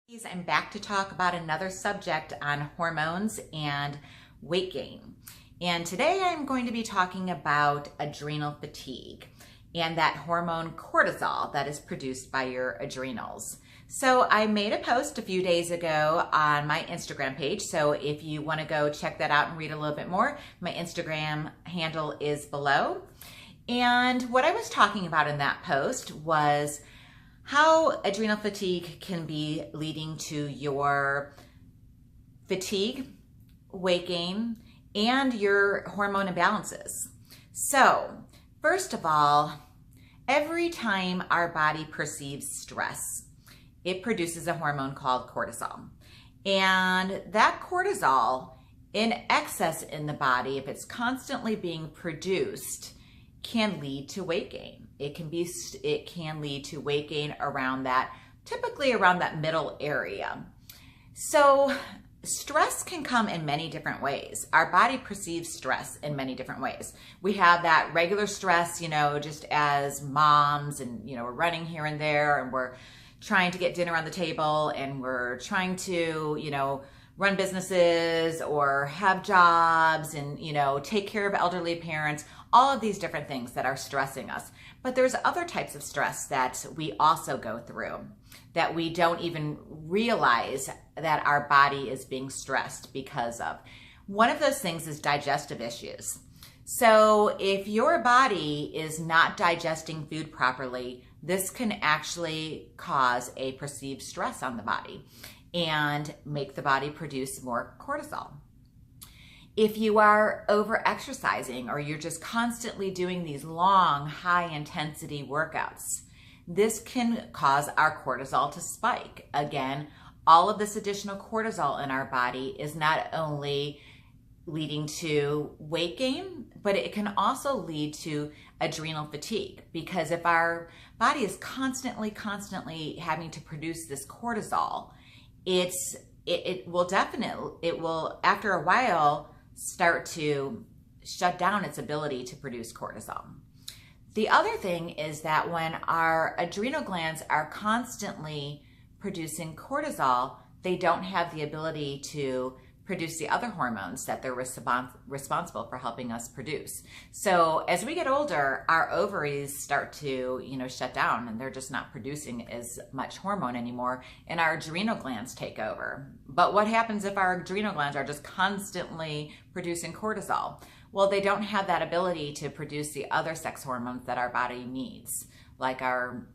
I'm back to talk about another subject on hormones and weight gain. And today I'm going to be talking about adrenal fatigue and that hormone cortisol that is produced by your adrenals. So I made a post a few days ago on my Instagram page. So if you want to go check that out and read a little bit more, my Instagram handle is below. And what I was talking about in that post was how adrenal fatigue can be leading to your fatigue, weight gain, and your hormone imbalances. So, first of all, every time our body perceives stress, it produces a hormone called cortisol. And that cortisol in excess in the body, if it's constantly being produced, can lead to weight gain. It can lead to weight gain around that, typically around that middle area. So stress can come in many different ways. Our body perceives stress in many different ways. We have that regular stress, just as moms, and we're running here and there, and we're trying to get dinner on the table, and we're trying to, run businesses or have jobs and, take care of elderly parents, all of these different things that are stressing us. But there's other types of stress that we also go through that we don't even realize that our body is being stressed because of. One of those things is digestive issues. So if your body is not digesting food properly, this can actually cause a perceived stress on the body and make the body produce more cortisol. If you are over exercising or you're just constantly doing these long, high intensity workouts, this can cause our cortisol to spike. Again, all of this additional cortisol in our body is not only leading to weight gain, but it can also lead to adrenal fatigue, because if our body is constantly having to produce this cortisol, it will after a while start to shut down its ability to produce cortisol. The other thing is that when our adrenal glands are constantly producing cortisol, they don't have the ability to produce the other hormones that they're responsible for helping us produce. So as we get older, our ovaries start to, shut down, and they're just not producing as much hormone anymore, and our adrenal glands take over. But what happens if our adrenal glands are just constantly producing cortisol? Well, they don't have that ability to produce the other sex hormones that our body needs, like our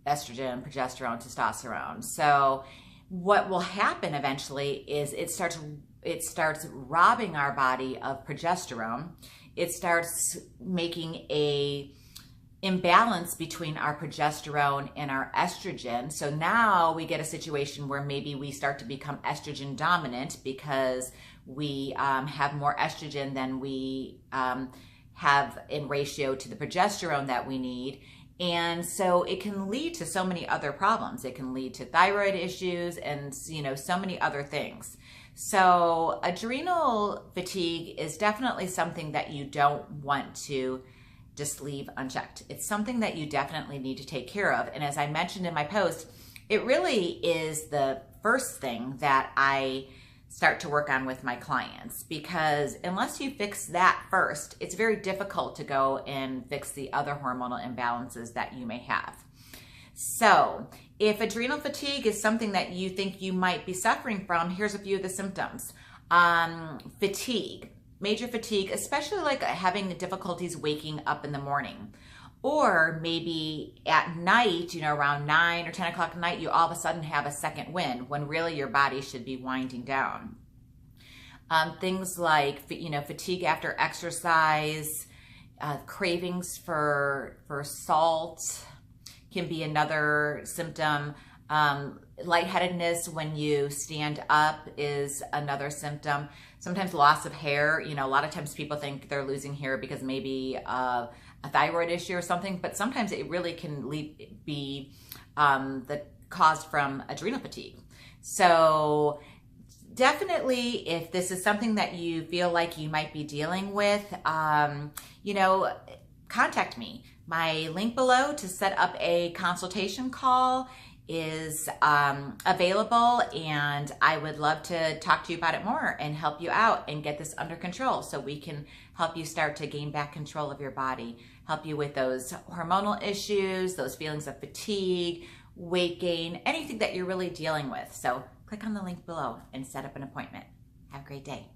estrogen, progesterone, testosterone. So what will happen eventually is it starts robbing our body of progesterone. It starts making a imbalance between our progesterone and our estrogen. So now we get a situation where maybe we start to become estrogen dominant because we have more estrogen than we have in ratio to the progesterone that we need. And so it can lead to so many other problems. It can lead to thyroid issues and, so many other things. So adrenal fatigue is definitely something that you don't want to just leave unchecked. It's something that you definitely need to take care of. And as I mentioned in my post, it really is the first thing that I start to work on with my clients, because unless you fix that first, it's very difficult to go and fix the other hormonal imbalances that you may have. So if adrenal fatigue is something that you think you might be suffering from, here's a few of the symptoms. Fatigue, major fatigue, especially like having difficulties waking up in the morning. Or maybe at night, around 9 or 10 o'clock at night, you all of a sudden have a second wind when really your body should be winding down. Things like, fatigue after exercise, cravings for salt can be another symptom. Lightheadedness when you stand up is another symptom. Sometimes loss of hair. A lot of times people think they're losing hair because maybe a thyroid issue or something, but sometimes it really can be the cause from adrenal fatigue. So definitely, if this is something that you feel like you might be dealing with, contact me. My link below to set up a consultation call is available, and I would love to talk to you about it more and help you out and get this under control so we can help you start to gain back control of your body, help you with those hormonal issues, those feelings of fatigue, weight gain, anything that you're really dealing with. So click on the link below and set up an appointment. Have a great day.